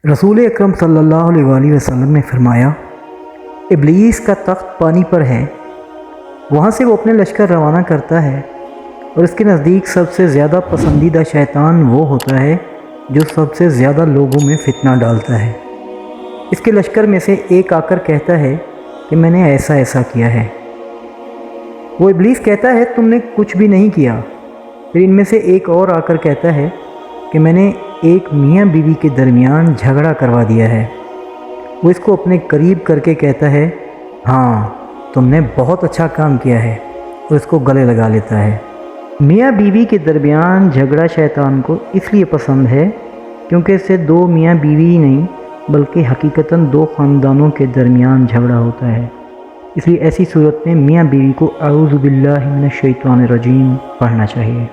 रसूल अकरम सल्लल्लाहु अलैहि वसल्लम ने फरमाया, इब्लीस का तख्त पानी पर है, वहाँ से वो अपने लश्कर रवाना करता है और इसके नज़दीक सबसे ज़्यादा पसंदीदा शैतान वो होता है जो सबसे ज़्यादा लोगों में फितना डालता है। इसके लश्कर में से एक आकर कहता है कि मैंने ऐसा ऐसा किया है। वो इब्लीस कहता है तुमने कुछ भी नहीं किया। फिर इनमें से एक और आकर कहता है कि मैंने एक मियाँ बीवी के दरमियान झगड़ा करवा दिया है। वो इसको अपने करीब करके कहता है, हाँ तुमने बहुत अच्छा काम किया है, और इसको गले लगा लेता है। मियाँ बीवी के दरमियान झगड़ा शैतान को इसलिए पसंद है क्योंकि इससे दो मियाँ बीवी ही नहीं बल्कि हकीकतन दो ख़ानदानों के दरमियान झगड़ा होता है। इसलिए ऐसी सूरत में मियाँ बीवी को अऊज़ु बिल्लाहि मिनश शैतानिर रजीम पढ़ना चाहिए।